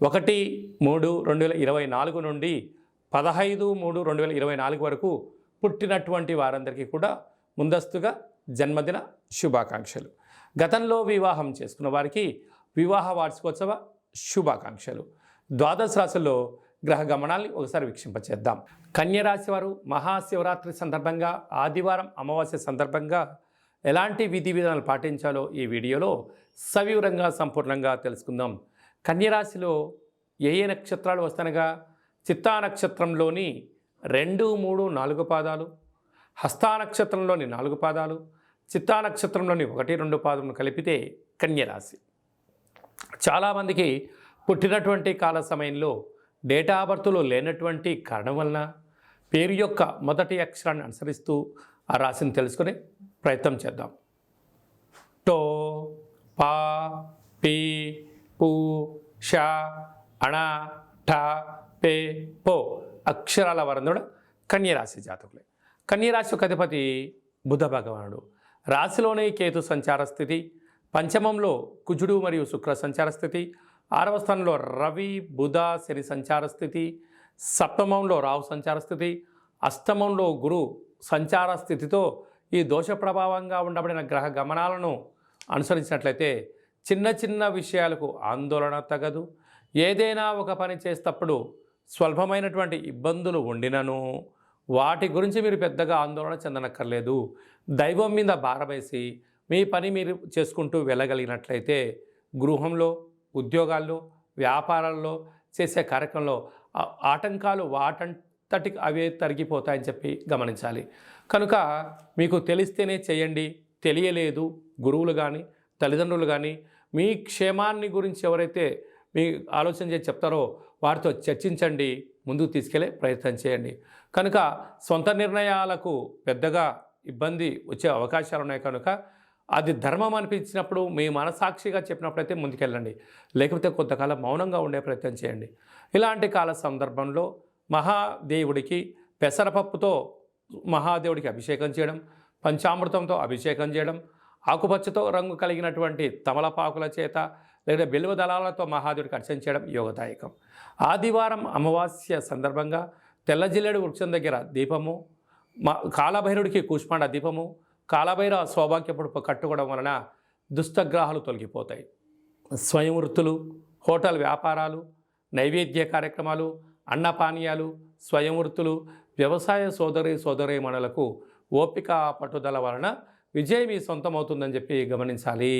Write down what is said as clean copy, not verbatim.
1/3/2024 నుండి 15/3/2024 వరకు పుట్టినటువంటి వారందరికీ కూడా ముందస్తుగా జన్మదిన శుభాకాంక్షలు. గతంలో వివాహం చేసుకున్న వారికి వివాహ వార్షికోత్సవ శుభాకాంక్షలు. ద్వాదశ రాశుల్లో గ్రహ గమనాల్ని ఒకసారి వీక్షింపచేద్దాం. కన్యరాశి వారు మహాశివరాత్రి సందర్భంగా ఆదివారం అమావాస్య సందర్భంగా ఎలాంటి విధి విధానాలు పాటించాలో ఈ వీడియోలో సవివరంగా సంపూర్ణంగా తెలుసుకుందాం. కన్యరాశిలో ఏ నక్షత్రాలు వస్తానగా చిత్తా నక్షత్రంలోని 2, 3, 4 పాదాలు, హస్తా నక్షత్రంలోని 4 పాదాలు, చిత్తా నక్షత్రంలోని 1, 2 పాదములు కలిపితే కన్యరాశి. చాలామందికి పుట్టినటువంటి కాల సమయంలో డేటా ఆఫ్ బర్త్లో లేనటువంటి కారణం వలన పేరు యొక్క మొదటి అక్షరాన్ని అనుసరిస్తూ ఆ రాశిని తెలుసుకునే ప్రయత్నం చేద్దాం. టో, పా, పీ, పు, ష, అణ, ఠ, పే, పో అక్షరాల వారందరూ కన్యరాశి జాతకులే. కన్యరాశి యొక్క అధిపతి బుధ భగవానుడు. రాశిలోనే కేతు సంచార స్థితి, పంచమంలో కుజుడు మరియు శుక్ర సంచార స్థితి, 6వ స్థానంలో రవి, బుధ, శని సంచార స్థితి, సప్తమంలో రాహు సంచార స్థితి, అష్టమంలో గురు సంచార స్థితితో ఈ దోష ప్రభావంగా ఉండబడిన గ్రహ గమనాలను అనుసరించినట్లయితే చిన్న చిన్న విషయాలకు ఆందోళన తగదు. ఏదైనా ఒక పని చేసేటప్పుడు స్వల్పమైనటువంటి ఇబ్బందులు ఉండినను వాటి గురించి మీరు పెద్దగా ఆందోళన చెందనక్కర్లేదు. దైవం మీద భారమేసి మీ పని మీరు చేసుకుంటూ వెళ్ళగలిగినట్లయితే గృహంలో, ఉద్యోగాల్లో, వ్యాపారాల్లో చేసే కార్యక్రమంలో ఆటంకాలు వాటంతటికి అవే తరిగిపోతాయని చెప్పి గమనించాలి. కనుక మీకు తెలిస్తేనే చేయండి, తెలియలేదు గురువులు కానీ తల్లిదండ్రులు కానీ మీ క్షేమాన్ని గురించి ఎవరైతే మీ ఆలోచన చేసి చెప్తారో వారితో చర్చించండి, ముందుకు తీసుకెళ్లే ప్రయత్నం చేయండి. కనుక సొంత నిర్ణయాలకు పెద్దగా ఇబ్బంది వచ్చే అవకాశాలు ఉన్నాయి. కనుక అది ధర్మం అనిపించినప్పుడు మీ మనసాక్షిగా చెప్పినప్పుడైతే ముందుకెళ్ళండి, లేకపోతే కొంతకాలం మౌనంగా ఉండే ప్రయత్నం చేయండి. ఇలాంటి కాల సందర్భంలో మహాదేవుడికి పెసరపప్పుతో మహాదేవుడికి అభిషేకం చేయడం, పంచామృతంతో అభిషేకం చేయడం, ఆకుపచ్చతో రంగు కలిగినటువంటి తమలపాకుల చేత లేదా బిల్వ దళాలతో మహాదేవుడికి అర్చన చేయడం యోగదాయకం. ఆదివారం అమావాస్య సందర్భంగా తెల్ల జిల్లేడు వృక్షం దగ్గర దీపము, కాలభైరుడికి కూష్మాండ దీపము, కాలభైరవ సౌభాగ్యపుడు కట్టుకోవడం వలన దుష్టగ్రహాలు తొలగిపోతాయి. స్వయం వృత్తులు, హోటల్ వ్యాపారాలు, నైవేద్య కార్యక్రమాలు, అన్నపానీయాలు, స్వయం వృత్తులు, వ్యవసాయ సోదరీమణులకు ఓపిక పట్టుదల వలన విజయం మీ సొంతం అవుతుందని చెప్పి గమనించాలి.